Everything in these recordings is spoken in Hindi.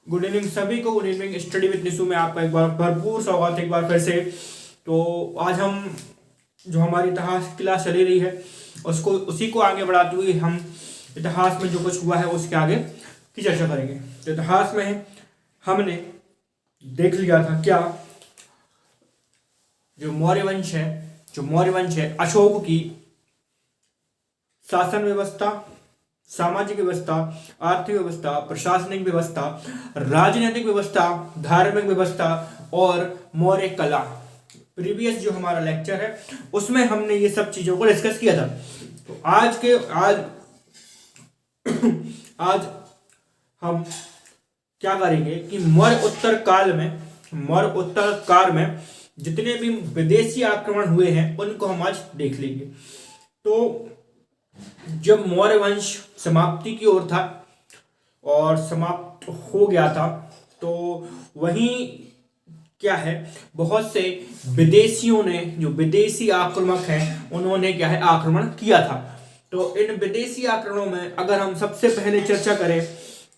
गुड इवनिंग सभी को। Good evening study with Nishu में आपका एक बार भरपूर स्वागत है एक बार फिर से। तो आज हम जो हमारी इतिहास की क्लास चली रही है उसको उसी को आगे बढ़ाते हुए हम इतिहास में जो कुछ हुआ है उसके आगे की चर्चा करेंगे। तो इतिहास में हमने देख लिया था क्या, जो मौर्य वंश है अशोक की शासन व्यवस्था, सामाजिक व्यवस्था, आर्थिक व्यवस्था, प्रशासनिक व्यवस्था, राजनीतिक व्यवस्था, धार्मिक व्यवस्था और मौर्य कला। प्रीवियस जो हमारा लेक्चर है उसमें हमने ये सब चीजों को डिस्कस किया था। तो आज हम क्या करेंगे कि मौर्य उत्तर काल में जितने भी विदेशी आक्रमण हुए हैं उनको हम आज देख लेंगे। तो जब मौर्य वंश समाप्ति की ओर था और समाप्त हो गया था, तो वहीं क्या है, बहुत से विदेशियों ने, जो विदेशी आक्रमक हैं, उन्होंने क्या है आक्रमण किया था। तो इन विदेशी आक्रमणों में अगर हम सबसे पहले चर्चा करें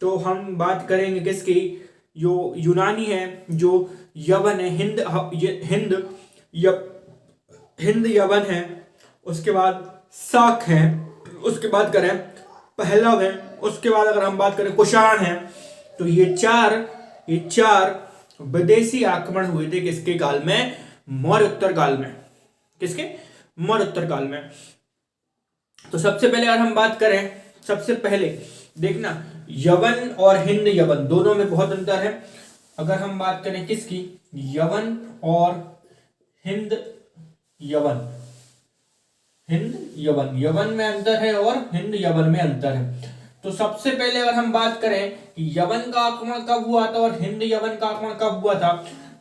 तो हम बात करेंगे किसकी, जो यूनानी है, जो यवन है, हिंद यवन है, उसके बाद शाक है, उसके बाद करें पहलव है, उसके बाद अगर हम बात करें कुषाण है। तो ये चार विदेशी आक्रमण हुए थे किसके काल में, मौर्य उत्तर काल में। किसके, मौर्य उत्तर काल में। तो सबसे पहले अगर हम बात करें, सबसे पहले देखना यवन और हिंद यवन दोनों में बहुत अंतर है। अगर हम बात करें किसकी, यवन और हिंद यवन में अंतर है और हिंद यवन में अंतर है। तो सबसे पहले अगर हम बात करें कि यवन का आक्रमण कब हुआ था और हिंद यवन का आक्रमण कब हुआ था,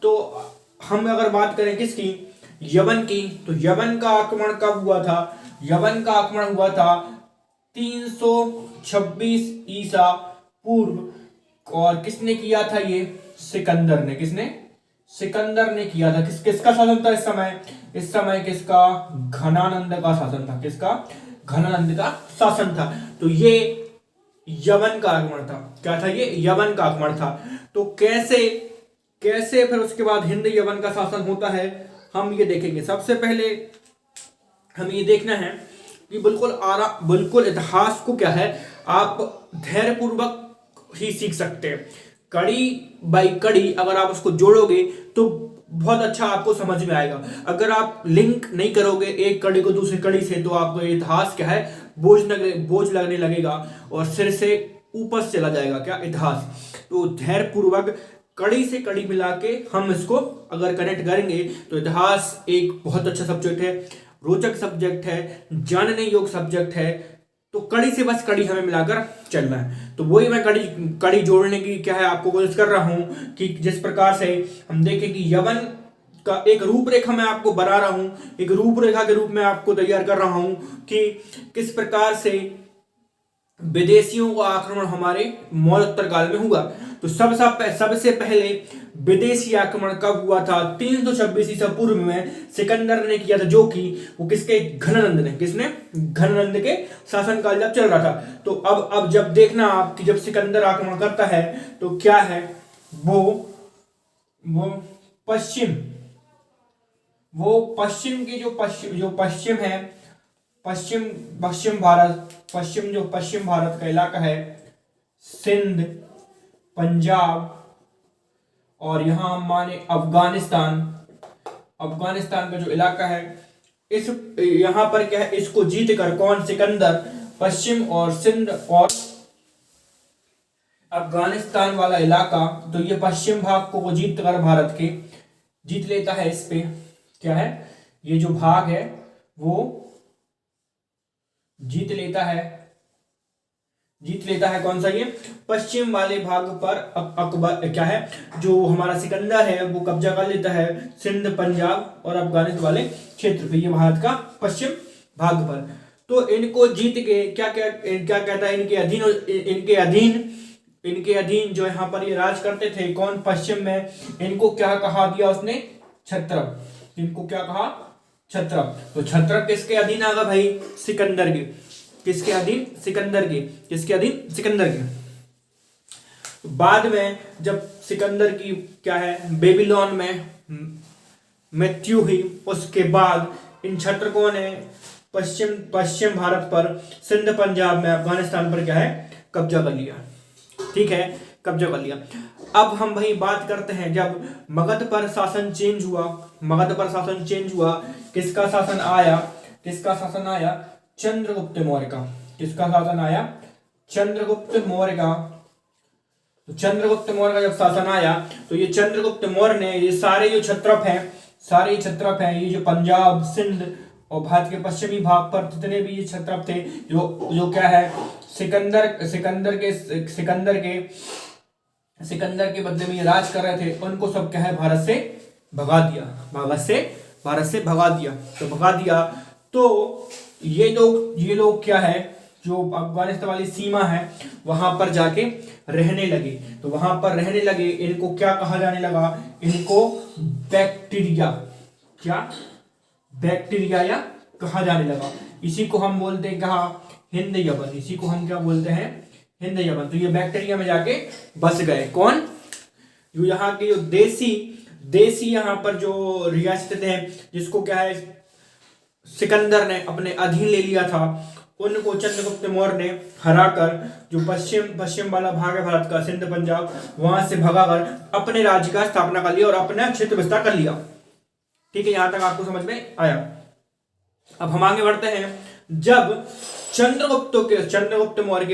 तो हम अगर बात करें किसकी, यवन की, तो यवन का आक्रमण कब हुआ था, यवन का आक्रमण हुआ था 326 ईसा पूर्व। और किसने किया था ये, सिकंदर ने। किसने, सिकंदर ने किया था। किसका शासन था इस समय किसका, घनानंद का शासन था। किसका, घनानंद का शासन था। तो ये यवन का आक्रमण था। क्या था ये, यवन का आक्रमण था। तो कैसे फिर उसके बाद हिंद यवन का शासन होता है, हम ये देखेंगे। सबसे पहले हम ये देखना है कि बिल्कुल इतिहास को क्या है, आप धैर्य पूर्वक ही सीख सकते हैं। कड़ी बाई कड़ी अगर आप उसको जोड़ोगे तो बहुत अच्छा आपको समझ में आएगा। अगर आप लिंक नहीं करोगे एक कड़ी को दूसरी कड़ी से, तो आपको इतिहास क्या है, बोझ लगने लगेगा और सिर से ऊपर से चला जाएगा क्या, इतिहास। तो धैर्य पूर्वक कड़ी से कड़ी मिला के हम इसको अगर कनेक्ट करेंगे तो इतिहास एक बहुत अच्छा सब्जेक्ट है, रोचक सब्जेक्ट है, जानने योग्य सब्जेक्ट है। तो कड़ी से बस कड़ी हमें मिलाकर चलना है। तो वही मैं कड़ी जोड़ने की क्या है आपको कोशिश कर रहा हूं कि जिस प्रकार से हम देखें कि यवन का एक रूपरेखा मैं आपको बना रहा हूं, एक रूपरेखा के रूप में आपको तैयार कर रहा हूं कि किस प्रकार से विदेशियों का आक्रमण हमारे मौर्य उत्तर काल में हुआ। तो सबसे पहले विदेशी आक्रमण कब हुआ था, 326 ईसा पूर्व में सिकंदर ने किया था, जो कि वो किसके, घनानंद के शासनकाल जब चल रहा था। तो अब जब देखना आप कि जब सिकंदर आक्रमण करता है तो क्या है, वो पश्चिम की जो पश्चिम भारत का इलाका है, सिंध, पंजाब और यहां हम माने अफगानिस्तान का जो इलाका है, इस यहां पर क्या है, इसको जीत कर कौन, सिकंदर, पश्चिम और सिंध और अफगानिस्तान वाला इलाका, तो ये पश्चिम भाग को जीत कर भारत के जीत लेता है। इस पे क्या है, ये जो भाग है वो जीत लेता है कौन सा, ये पश्चिम वाले भाग पर अकबर क्या है, जो हमारा सिकंदर है वो कब्जा कर लेता है सिंध, पंजाब और अफगानिस्तान वाले क्षेत्र पे, ये भारत का पश्चिम भाग पर। तो इनको जीत के क्या कहता है, इनके अधीन जो यहाँ पर ये राज करते थे, कौन, पश्चिम में, इनको क्या कहा दिया उसने, छत्रप। इनको क्या कहा, छत्रप। तो छत्रप किसके अधीन आगा भाई, सिकंदर के। किसके अधीन, सिकंदर के। किसके अधीन, सिकंदर के। बाद में जब सिकंदर की क्या है बेबीलोन में मृत्यु हुई, उसके बाद इन क्षत्रकों ने पश्चिम पश्चिम भारत पर, सिंध पंजाब में, अफगानिस्तान पर क्या है कब्जा कर लिया। ठीक है, कब्जा कर लिया। अब हम वही बात करते हैं, जब मगध पर शासन चेंज हुआ, मगध पर शासन चेंज हुआ, किसका शासन आया, किसका शासन आया, चंद्रगुप्त मौर्य का। किसका शासन आया, चंद्रगुप्त मौर्य का। तो चंद्रगुप्त मौर्य का जब शासन आया तो ये चंद्रगुप्त मौर्य ने ये सारे जो क्षत्रप हैं, सारे क्षत्रप हैं, ये जो पंजाब, सिंध और भारत के पश्चिमी भाग पर जितने भी ये क्षत्रप थे, जो जो क्या है सिकंदर के बदले में ये राज कर रहे थे, उनको सब क्या है भारत से भगा दिया, भारत से भगा दिया। तो भगा दिया तो ये लोग क्या है, जो अफगानिस्तान वाली सीमा है वहां पर जाके रहने लगे। तो वहां पर रहने लगे, इनको क्या कहा जाने लगा, इनको बैक्टीरिया, क्या बैक्टीरिया या कहा जाने लगा। इसी को हम बोलते हैं कहा हिंद यवन, इसी को हम क्या बोलते हैं हिंद यवन। तो ये बैक्टीरिया में जाके बस गए। कौन, जो यहाँ के जो देसी यहाँ पर जो रियासतें हैं, जिसको क्या है सिकंदर ने अपने अधीन ले लिया था, उनको चंद्रगुप्त मौर्य ने हराकर, जो पश्चिम वाला भाग है भारत का, सिंध पंजाब, वहां से भगाकर अपने राज्य का स्थापना कर लिया और अपना क्षेत्र विस्तार कर लिया। ठीक है, यहां तक आपको समझ में आया। अब हम आगे बढ़ते हैं। जब चंद्रगुप्त मौर्य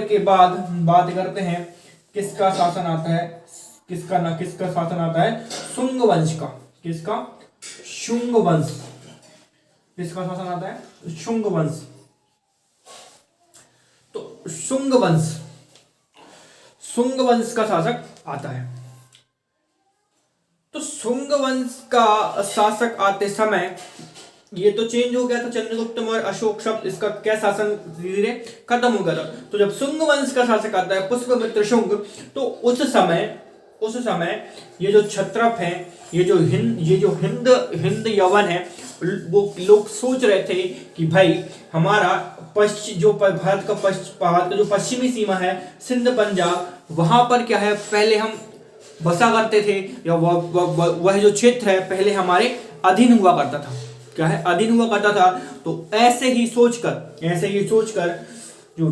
के बाद बात करते हैं किसका शासन आता है, किसका शासन आता है, शुंग वंश का। किसका, शुंग वंश। किसका शासन आता है, शुंग वंश। तो शुंग वंश का शासक आता है। तो शुंग वंश का शासक आते समय ये तो चेंज हो गया था, चंद्रगुप्त मौर्य, अशोक शब्द, इसका क्या शासन धीरे धीरे खत्म हो गया था। तो जब शुंग वंश का शासक आता है पुष्पमित्र शुंग, तो उस समय ये जो क्षत्रप हैं, ये जो हिंद यवन है, वो लोग सोच रहे थे कि भाई हमारा भारत का जो पश्चिमी सीमा है, सिंध पंजाब, वहां पर क्या है पहले हम बसा करते थे, या वह जो क्षेत्र है पहले हमारे अधीन हुआ करता था, क्या है अधीन हुआ करता था। तो ऐसे ही सोचकर जो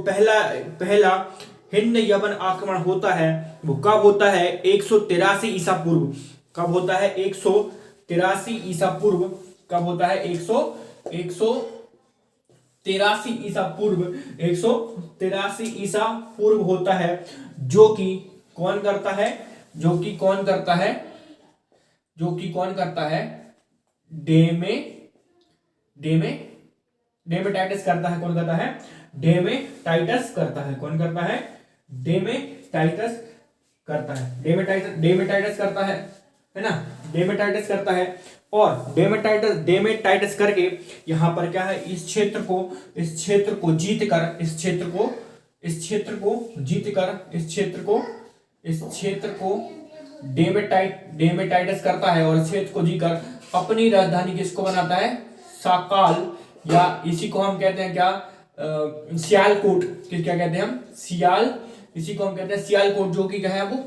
पहला हिंद यवन आक्रमण होता है, वो कब होता है, 183 ईसा पूर्व। कब होता है, 183 ईसा पूर्व। कब होता है, 183 ईसा पूर्व, 183 ईसा पूर्व होता है। जो कि कौन करता है, डेमेटाइटस करता है। कौन करता है, डेमेटाइटस करता है। कौन करता है, डेमेटाइटस करता है। डेमेटाइटस करता है ना, डेमेटाइटस करता है। और डेमेटाइटस करके यहाँ पर क्या है, इस क्षेत्र को डेमेटाइटस करता है, और इस क्षेत्र को जीतकर अपनी राजधानी किसको बनाता है, साकाल, या इसी को हम कहते हैं क्या, सियालकोट। क्या कहते हैं हम, इसी को हम कहते हैं सियालकोट, जो कि क्या है वो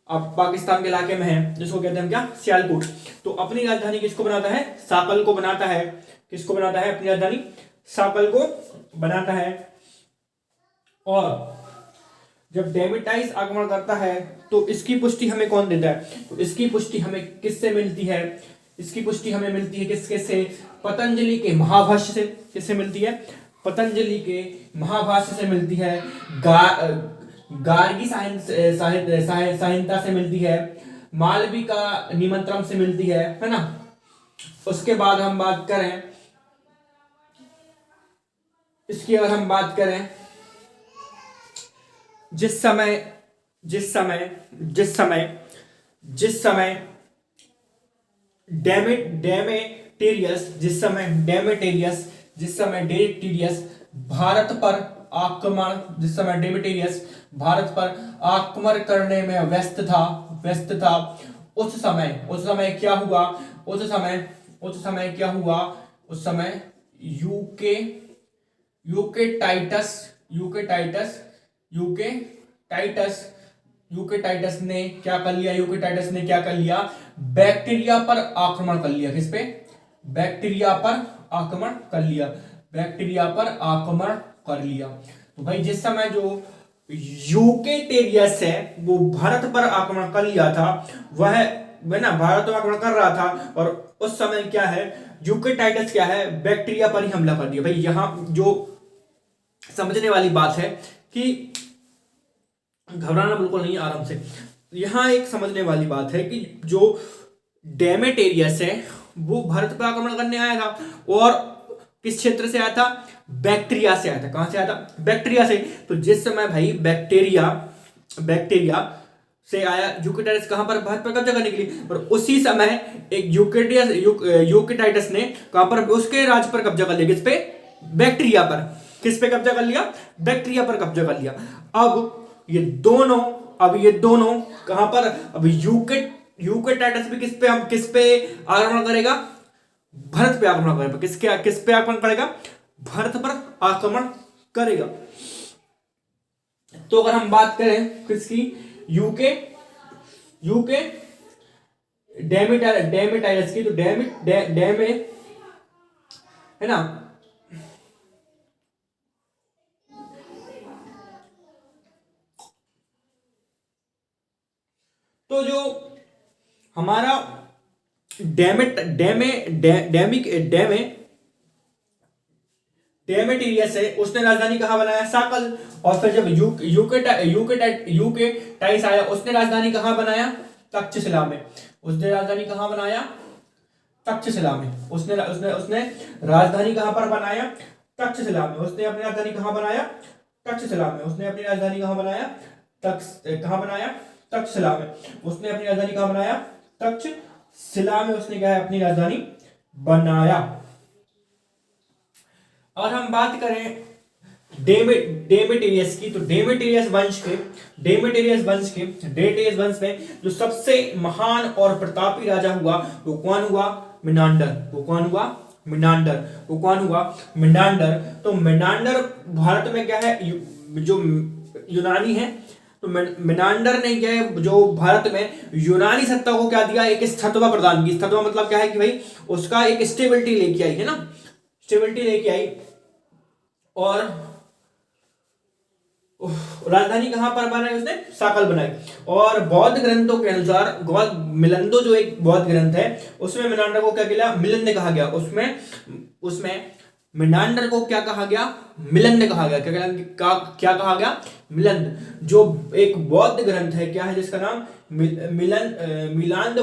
अब पाकिस्तान के इलाके में है, जिसको कहते हैं हम क्या, सियालकोट। तो अपनी राजधानी किसको बनाता है, साकल को बनाता है। किसको बनाता है, अपनी राजधानी साकल को बनाता है। और जब डेमेटाइटस आक्रमण करता है तो इसकी पुष्टि हमें कौन देता है, तो इसकी पुष्टि हमें किससे मिलती है, इसकी पुष्टि हमें मिलती है किसके से, पतंजलि के महाभाष्य से। किससे मिलती है, पतंजलि के महाभाष्य से मिलती है, गार्गी संहिता से मिलती है, मालवी का निमंत्रण से मिलती है ना। उसके बाद हम बात करें, इसकी अगर हम बात करें, जिस समय डेमेटेरियस भारत पर आक्रमण करने में व्यस्त था, उस समय क्या हुआ, उस समय UK UK Titus UK Titus UK Titus UK Titus ने क्या कर लिया? यूके टाइटस ने क्या कर लिया? बैक्टीरिया पर आक्रमण कर लिया। किस पे? बैक्टीरिया पर आक्रमण कर लिया। बैक्टीरिया पर आक्रमण कर लिया। तो भाई जिस समय जो यूकेटेरियस है वो भारत पर आक्रमण कर लिया था, वह ना भारत पर आक्रमण कर रहा था, और उस समय क्या है, यूकेटाइटस क्या है, बैक्टीरिया पर ही हमला कर दिया। भाई यहां जो समझने वाली बात है कि घबराना बिल्कुल नहीं, आराम से। यहां एक समझने वाली बात है कि जो डेमेटेरियस है वो भारत पर आक्रमण करने आया था, और किस क्षेत्र से आया था? बैक्टीरिया से आया था। कहां से आया था? बैक्टीरिया से। तो जिस समय भाई बैक्टीरिया से आया यूकेटाइटस, कहां पर? भारत पर कब्जा करने के लिए। और उसी समय एक यूकेटाइटस ने कहां पर? उसके राज्य पर कब्जा कर लिया। किस पे? बैक्टीरिया पर। किस पे कब्जा कर लिया? बैक्टीरिया पर कब्जा कर लिया। अब ये दोनों कहां पर? अब यूकेटाइटस भी किस पे आक्रमण करेगा? भारत पे आक्रमण करेगा। किस पे आक्रमण करेगा? भारत पर आक्रमण करेगा। तो अगर हम बात करें किसकी? यूके डेमेटाइटस की, तो डेमे है ना, तो जो हमारा डेमेटेरियस है, उसने राजधानी कहां बनाया? साकल। और फिर जब यूके टाइस आया, उसने राजधानी कहां बनाया? तक्षशिला में। उसने राजधानी कहां बनाया? तक्षशिला में। उसने उसने उसने राजधानी कहां पर बनाया? तक्षशिला में। उसने अपनी राजधानी कहां बनाया? तक्षशिला में। उसने अपनी राजधानी कहां बनाया? कहां बनाया? तक्षशिला में। उसने अपनी राजधानी कहां बनाया? तक्षशिला में। उसने क्या है? अपनी राजधानी बनाया। और हम बात करें डेमेटेरियस की, तो डेमेटेरियस वंश में जो सबसे महान और प्रतापी राजा हुआ वो कौन हुआ? मिनांडर। मिनांडर। तो मिनांडर भारत में क्या है? जो यूनानी है, तो मिनांडर ने क्या है, जो भारत में यूनानी सत्ता को क्या दिया? एक स्थिरता प्रदान की। स्थिरता मतलब क्या है कि भाई उसका एक स्टेबिलिटी लेके आई, है ना, स्टेबिलिटी लेके आई। और राजधानी कहां पर बनाई? उसने साकल बनाई। और बौद्ध ग्रंथों के अनुसार मिलंदो जो एक बौद्ध ग्रंथ है, उसमें मिनांडर को क्या किया? मिलिंद कहा गया। उसमें मिनांडर को क्या कहा गया? मिलिंद कहा गया। क्या कहा गया? मिलिंद। जो एक बौद्ध ग्रंथ है, क्या है जिसका नाम? मिलांद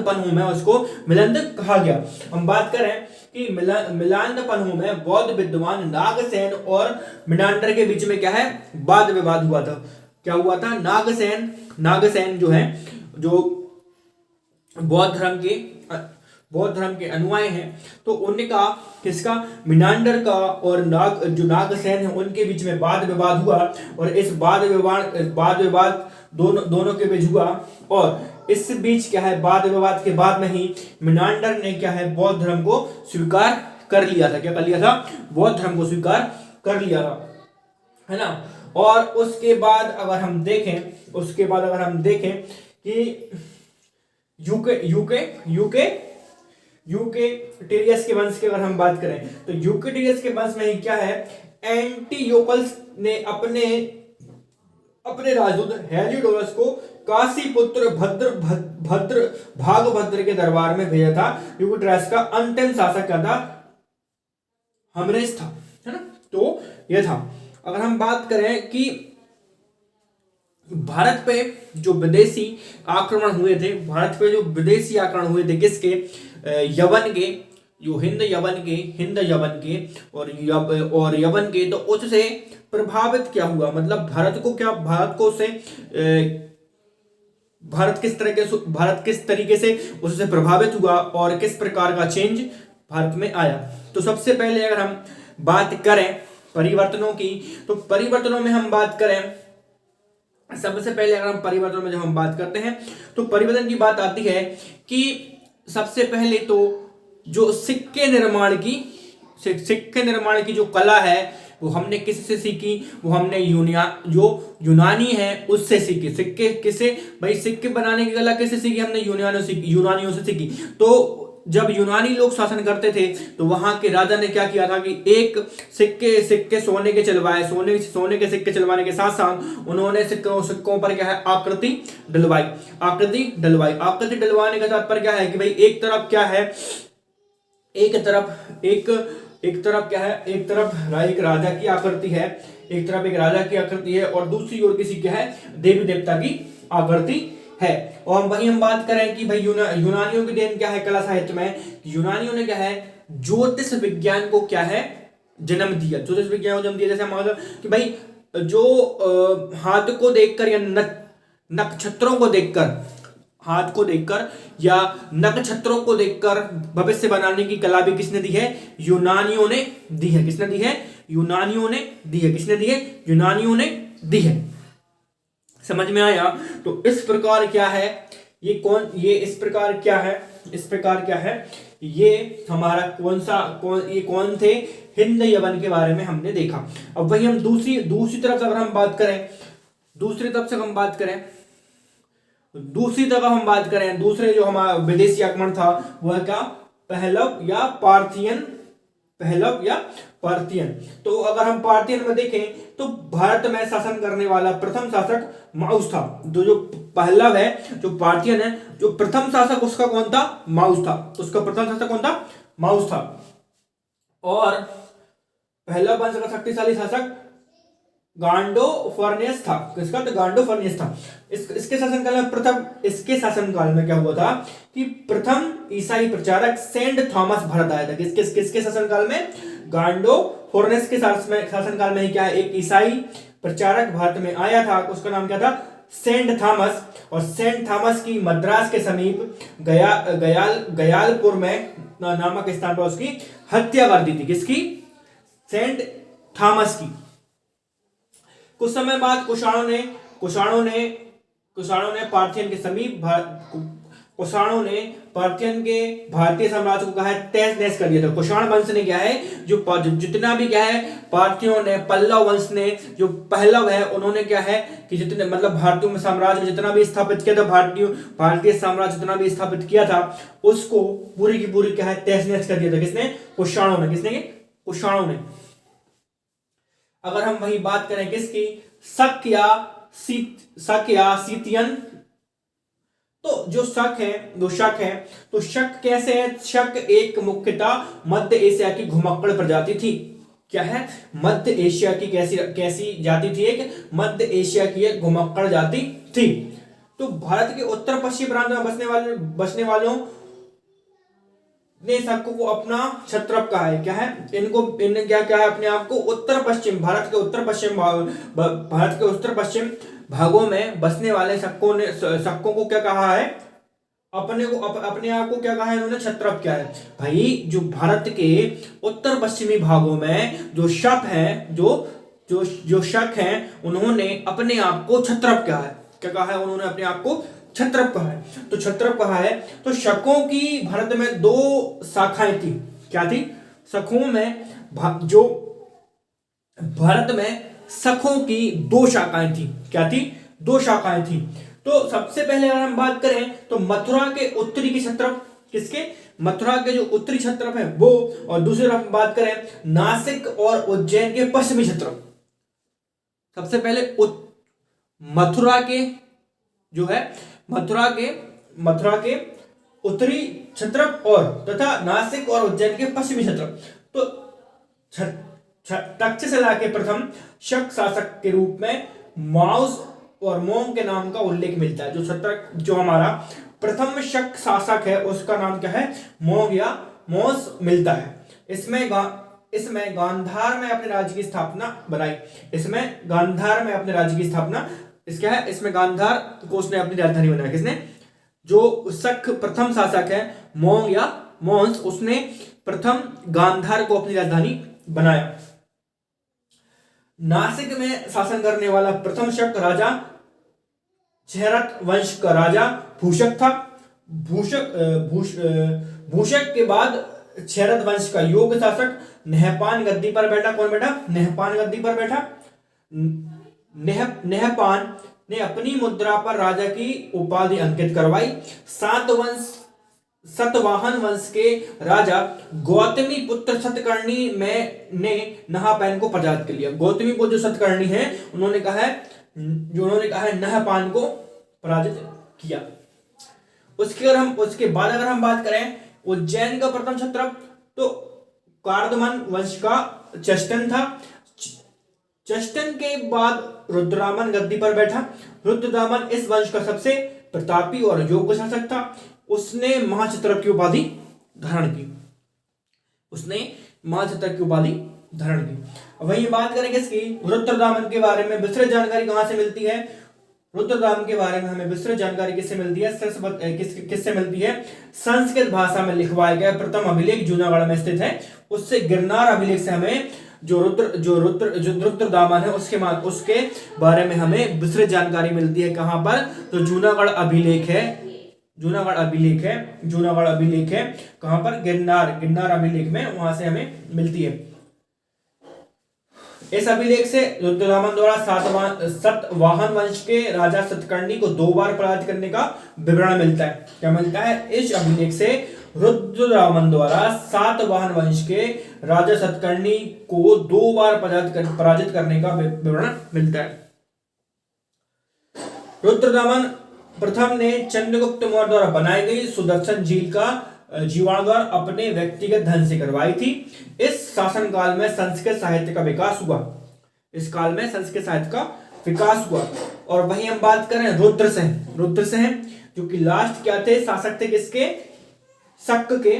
पन्हू में उसको मिलिंद कहा गया। हम बात करें कि मिलांद पन्हू में बौद्ध विद्वान नागसेन और मिनांडर के बीच में क्या है? वाद विवाद हुआ था। क्या हुआ था? नागसेन जो है, जो बौद्ध धर्म के अनुयायी हैं, तो उनका किसका? मिनांडर का और जो नागसेन है उनके बीच में वाद विवाद हुआ। और इस वाद विवाद दोनों के बीच हुआ। और इस बीच क्या है? वाद विवाद के बाद में ही मिनांडर ने क्या है? बौद्ध धर्म को स्वीकार कर लिया था। क्या कर लिया था? बौद्ध धर्म को स्वीकार कर लिया था, है ना। और उसके बाद अगर हम देखें कि यूकेटेरियस के वंश की अगर हम बात करें, तो यूकेटेरियस के वंश में ही क्या है? एंटियोकल्स ने अपने राजदूत हेलियोडोरस को काशी पुत्र भागभद्र के दरबार में भेजा था। यूकेटेरियस का अंतिम शासक क्या था? हमरेस था, है ना। तो यह था। अगर हम बात करें कि भारत पे जो विदेशी आक्रमण हुए थे, किसके? यवन के, जो हिंद यवन के और यवन के। तो उससे प्रभावित क्या हुआ? मतलब भारत किस तरीके से उससे प्रभावित हुआ, और किस प्रकार का चेंज भारत में आया। तो सबसे पहले अगर हम बात करें परिवर्तनों की, तो परिवर्तनों में हम बात करें, सबसे पहले अगर हम परिवर्तन में जब हम बात करते हैं, तो परिवर्तन की बात आती है कि सबसे पहले तो जो सिक्के निर्माण की जो कला है वो हमने किससे सीखी? वो हमने यूनानी है उससे सीखी। सिक्के किसे भाई, सिक्के बनाने की कला किससे सीखी? हमने यूनानियों से सीखी। तो जब यूनानी लोग शासन करते थे तो वहां के राजा ने क्या किया था कि एक सिक्के सोने के चलवाए, सोने के सिक्के चलवाने के साथ साथ उन्होंने सिक्कों पर क्या है आकृति डलवाई। आकृति डलवाने का तात्पर्य क्या है कि भाई एक तरफ क्या है, एक तरफ क्या है, एक तरफ एक राजा की आकृति है, एक तरफ एक राजा की आकृति है और दूसरी ओर किसी क्या है, देवी देवता की आकृति है। और वही हम बात करें कि भाई यूनानियों की देन क्या है कला साहित्य में? यूनानियों ने क्या है ज्योतिष विज्ञान को क्या है जन्म दिया। ज्योतिष विज्ञान को जन्म दिया। जैसे हम मतलब कि भाई जो हाथ को देखकर या नक्षत्रों को देखकर, हाथ को देखकर या नक्षत्रों को देखकर भविष्य बनाने की कला भी किसने दी है? यूनानियों ने दी है। किसने दी है? यूनानियों ने दी है। किसने दी है? यूनानियों ने दी है। समझ में आया? तो इस प्रकार क्या है ये इस प्रकार क्या है ये हमारा कौन थे? हिंद यवन के बारे में हमने देखा। अब वही हम दूसरी तरफ से अगर हम बात करें, दूसरी तरफ हम बात करें दूसरे जो हमारा विदेशी आक्रमण था वह क्या? पहलव या पार्थियन। तो अगर हम पार्थियन में देखें तो भारत में शासन करने वाला प्रथम शासक माउस था। जो पहलव है, जो पार्थियन है, जो प्रथम शासक उसका कौन था? माउस था। उसका प्रथम शासक कौन था? माउस था। और पहला वंश का शक्तिशाली शासक गांडो फर्नेस था। किसका? तो गांडो फर्नेस था। इसके शासनकाल में क्या हुआ था कि प्रथम ईसाई प्रचारक सेंट थॉमस भारत आया था। किसके शासनकाल में? गांडो फर्नेस के शासनकाल में ही क्या है एक ईसाई प्रचारक भारत में आया था। उसका नाम क्या था? Saint Thomas. और सेंट थॉमस की मद्रास के समीप गयालपुर में नामक स्थान पर उसकी हत्या कर दी थी। किसकी? सेंट थॉमस की। कुछ समय बाद कुषाणों ने पार्थियन के समीप कुषाणों ने पार्थियन के भारतीय साम्राज्य को कहा है तहस नहस कर दिया था। कुषाण वंश ने क्या है जो जितना भी क्या है पार्थियों ने, पल्लव वंश ने, जो पहलव है उन्होंने क्या है कि जितने मतलब भारतीय साम्राज्य में जितना भी स्थापित किया था, भारतीय साम्राज्य जितना भी स्थापित किया था उसको पूरी की पूरी क्या है तहस नहस कर दिया था। किसने? कुषाणों ने। किसने? कुषाणों ने। अगर हम वही बात करें किसकी? शक या सीतियन। तो जो शक है तो शक कैसे है? शक एक मुख्यतः मध्य एशिया की घुमक्कड़ प्रजाति थी। क्या है? मध्य एशिया की कैसी जाति थी? एक मध्य एशिया की एक घुमक्कड़ जाति थी। तो भारत के उत्तर पश्चिम प्रांत में बसने वालों ने शक को अपना क्षत्रप कहा है। क्या है? इनने क्या है अपने आप को भारत के उत्तर पश्चिम भागों में बसने वाले शक्कों को क्या कहा है? अपने आप को क्या कहा है इन्होंने? क्षत्रप। क्या है भाई? जो भारत के उत्तर पश्चिमी भागों में जो शक है उन्होंने अपने आप को क्षत्रप कहा है। क्या कहा है? उन्होंने अपने आप को क्षत्रप कहा है। तो क्षत्रप कहा है। तो शकों की भारत में दो शाखाएं थी। क्या थी? शकों में जो भारत में शकों की दो शाखाएं थी। क्या थी? दो शाखाएं थी। तो सबसे पहले अगर हम बात करें तो मथुरा के उत्तरी के क्षत्रप। किसके? मथुरा के जो उत्तरी क्षत्रप है वो। और दूसरी तरफ बात करें नासिक और उज्जैन के पश्चिमी क्षत्रप। सबसे पहले मथुरा के जो है मथुरा के उत्तरी क्षत्रप और तथा नासिक और उज्जैन के पश्चिमी क्षत्रप। तो तक्षशिला के प्रथम शक शासक के रूप में माउस और मोंग के नाम का उल्लेख मिलता है। जो हमारा प्रथम शक शासक है उसका नाम क्या है? मोंग या मोस मिलता है। इसमें गांधार में अपने राज्य की स्थापना बनाई। इसका है इसमें गांधार को उसने अपनी राजधानी बनाया। किसने? जो शक प्रथम शासक है मोंग या मोंस, उसने प्रथम गांधार को अपनी राजधानी बनाया। नासिक में शासन करने वाला प्रथम शक राजा क्षहरत वंश का राजा भूषक था। भूषक के बाद क्षरद वंश का योग्य शासक नहपान गद्दी पर बैठा। कौन बैठा? नहपान गद्दी पर बैठा। नहपान ने अपनी मुद्रा पर राजा की उपाधि अंकित करवाई। सतवाहन वंश के राजा गौतमी पुत्र सतकर्णी ने नहापान को पराजित कर लिया। गौतमी पुत्र जो सतकर्णी है उन्होंने कहा है नहापान को पराजित किया। उसके बाद अगर हम बात करें उज्जैन का प्रथम क्षत्रप तो कार्दमन वंश का चेष्टन था। चेष्टन के बाद रुद्रदामन गद्दी पर बैठा। रुद्रदामन इस वंश का सबसे प्रतापी और योग्य शासक था। उसने महाक्षत्रप की उपाधि धारण की। वहीं बात करें किसकी? रुद्रदामन के बारे में विस्तृत जानकारी कहां से मिलती है? रुद्रदामन के बारे में हमें विस्तृत जानकारी किससे मिलती है? किससे मिलती है? संस्कृत भाषा में लिखवाया गया प्रथम अभिलेख जूनागढ़ में स्थित है। उससे गिरनार अभिलेख से हमें जो रुद्रदामन है उसके बारे में हमें विस्तृत जानकारी मिलती है। कहां पर? तो जूनागढ़ अभिलेख है। कहां पर? गिरनार अभिलेख में, वहां से हमें मिलती है। इस अभिलेख से रुद्रदामन द्वारा सतवाहन वंश के राजा सतकर्णी को 2 बार पराजित करने का विवरण मिलता है। क्या मिलता है? इस अभिलेख से रुद्रदामन द्वारा सातवाहन वंश के राजा सतकर्णी को 2 बार पराजित करने का विवरण मिलता है। रुद्रदामन प्रथम ने चंद्रगुप्त मौर्य द्वारा बनाई गई सुदर्शन झील का जीर्णोद्धार अपने व्यक्तिगत धन से करवाई थी। इस शासन काल में संस्कृत साहित्य का विकास हुआ। और वहीं हम बात करें रुद्रसेन जो कि लास्ट क्या थे? शासक थे किसके? शक के।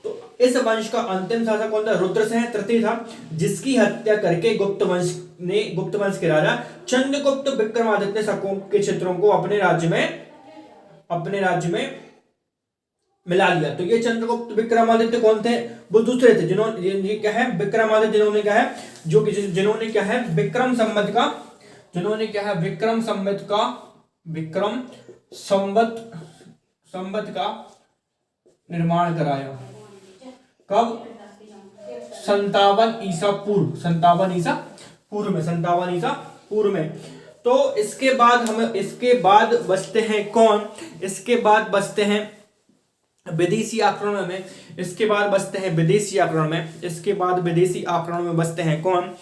तो इस वंश का अंतिम शासक कौन था? रुद्रसेन तृतीय था, जिसकी हत्या करके गुप्त वंश के राजा चंद्रगुप्त विक्रमादित्य ने शकों के क्षेत्रों को अपने राज्य में मिला लिया। तो ये चंद्रगुप्त विक्रमादित्य कौन थे? वो दूसरे थे जिन्होंने क्या है? विक्रमादित्य जिन्होंने क्या है? विक्रम संवत का निर्माण कराया। कब? 57 ईसा पूर्व में। तो इसके बाद बचते हैं कौन? इसके बाद बचते हैं विदेशी आक्रमण में। इसके बाद बचते हैं विदेशी आक्रमण में बचते हैं कौन?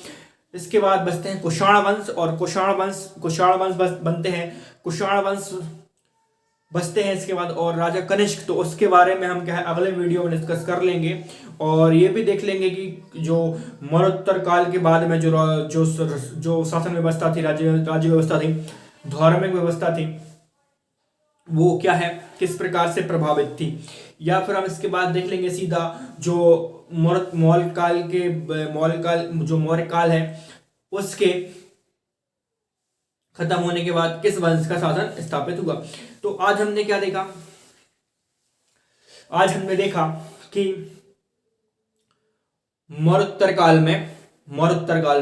इसके बाद बचते हैं कुषाण वंश। और कुषाण वंश बचते हैं इसके बाद, और राजा कनिष्क। तो उसके बारे में हम क्या है अगले वीडियो में डिस्कस कर लेंगे। और ये भी देख लेंगे कि जो मरणोत्तर काल के बाद में जो शासन व्यवस्था थी, राज्य व्यवस्था थी, धार्मिक व्यवस्था थी, वो क्या है, किस प्रकार से प्रभावित थी। या फिर हम इसके बाद देख लेंगे सीधा जो मौर्य काल है उसके खत्म होने के बाद किस वंश का शासन स्थापित हुआ। तो आज हमने क्या देखा? आज हमने देखा कि मरणोत्तर काल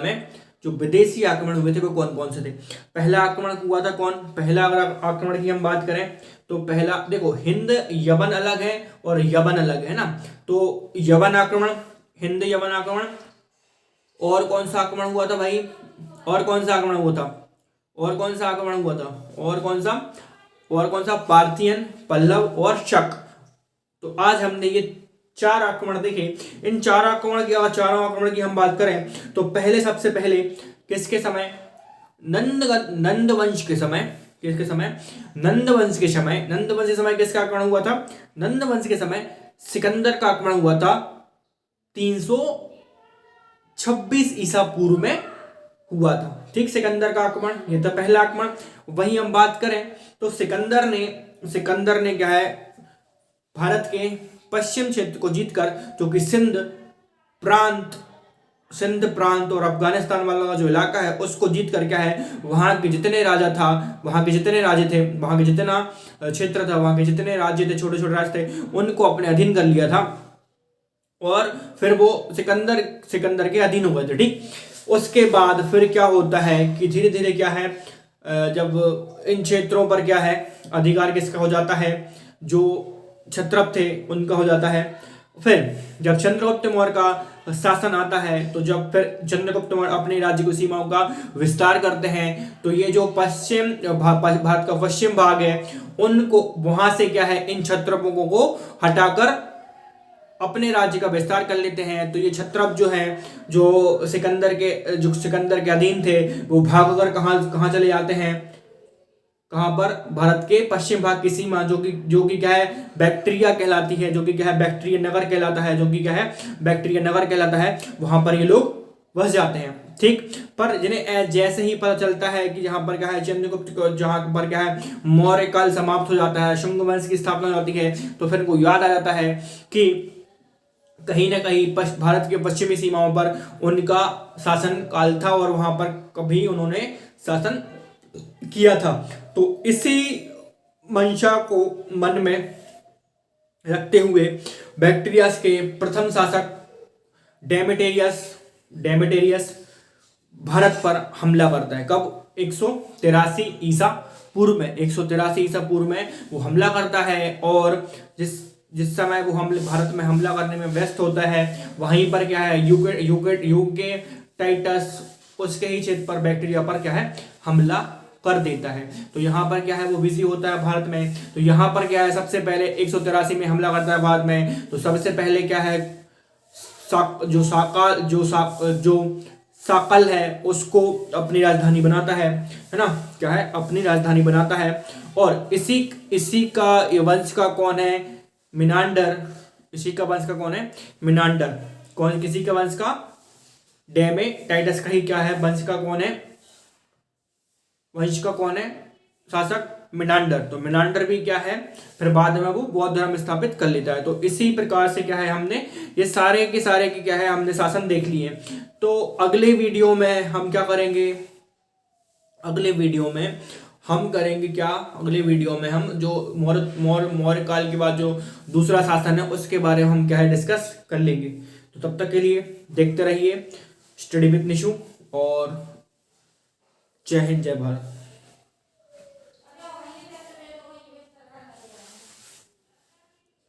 में जो विदेशी आक्रमण हुए थे वो कौन कौन से थे। पहला आक्रमण हुआ था कौन? पहला अगर आक्रमण की हम बात करें तो पहला देखो, हिंद यवन अलग है और यवन अलग है ना। तो यवन आक्रमण, हिंद यवन आक्रमण। और कौन सा आक्रमण हुआ था भाई? और कौन सा आक्रमण हुआ था? पार्थियन, पल्लव और शक। तो आज हमने ये 4 आक्रमण देखे। इन 4 आक्रमण की हम बात करें तो सबसे पहले किसके समय? नंद वंश के समय किसका आक्रमण हुआ था? नंद वंश के समय सिकंदर का आक्रमण हुआ था। 326 ईसा पूर्व में हुआ था। ठीक, सिकंदर का आक्रमण, ये था पहला आक्रमण। वहीं हम बात करें तो सिकंदर ने क्या है, भारत के पश्चिम क्षेत्र को जीतकर, जो कि सिंध प्रांत और अफगानिस्तान वाला जो इलाका है उसको जीत कर क्या है, वहां के जितने राजा थे, वहां के जितने राज्य थे, छोटे छोटे राज्य थे, उनको अपने अधीन कर लिया था। और फिर वो सिकंदर के अधीन हो गए थे। ठीक, उसके बाद फिर क्या होता है कि धीरे धीरे क्या है, जब इन क्षेत्रों पर क्या है अधिकार किसका हो जाता है, जो क्षत्रप थे उनका हो जाता है। फिर जब चंद्रगुप्त मौर्य का शासन आता है, तो जब फिर चंद्रगुप्त मौर्य अपने राज्य की सीमाओं का विस्तार करते हैं, तो ये जो भारत का पश्चिम भाग है, उनको वहां से क्या है, इन क्षत्रपों को हटाकर अपने राज्य का विस्तार कर लेते हैं। तो ये क्षत्रप जो है, जो सिकंदर के अधीन थे, वो भागकर कहां चले जाते हैं, कहां पर, भारत के पश्चिम भाग की सीमा, जो कि क्या है, बैक्ट्रिया कहलाती है, जो कि क्या है, बैक्ट्रिया नगर कहलाता है, जो कि क्या है, बैक्ट्रिया नगर कहलाता है। वहां पर ये लोग बस जाते हैं, ठीक। पर जिन्हें जैसे ही पता चलता है कि जहां पर क्या है, चंद्रगुप्त को जहां पर क्या है, मौर्य काल समाप्त हो जाता है, शुंग वंश की स्थापना हो जाती है, तो फिर इनको याद आ जाता है कि कहीं ना कहीं भारत के पश्चिमी सीमाओं पर उनका शासन काल था और वहां पर कभी उन्होंने शासन किया था। तो इसी मंशा को मन में रखते हुए बैक्ट्रियस के प्रथम शासक डेमेटेरियस भारत पर हमला करता है। कब? 183 ईसा पूर्व में, 183 ईसा पूर्व में वो हमला करता है। और जिस समय वो भारत में हमला करने में व्यस्त होता है, वहीं पर क्या है, यूके टाइटस उसके ही क्षेत्र पर बैक्टीरिया पर क्या है, हमला कर देता है। तो यहाँ पर क्या है, वो बिजी होता है भारत में। तो यहाँ पर क्या है, सबसे पहले 183 में हमला करता है भारत में। तो सबसे पहले क्या है, जो साकल है उसको अपनी राजधानी बनाता है ना, क्या है, अपनी राजधानी बनाता है। और इसी का ये वंश का कौन है, मिनांडर। इसी का वंश का कौन है, मिनांडर। कौन, किसी का वंश का, डेमेटाइटस का ही क्या है, वंश का कौन है, शासक मिनांडर। तो मिनांडर भी क्या है, फिर बाद में वो बौद्ध धर्म स्थापित कर लेता है। तो इसी प्रकार से क्या है, हमने ये सारे के सारे की क्या है, हमने शासन देख लिए। तो अगले वीडियो में हम क्या करेंगे, अगले वीडियो में हम करेंगे क्या, अगले वीडियो में हम जो मौर्य काल के बाद जो दूसरा शासन है उसके बारे में हम क्या है, डिस्कस कर लेंगे। तो तब तक के लिए देखते रहिए स्टडी विद निशु, और जय हिंद जय भारत।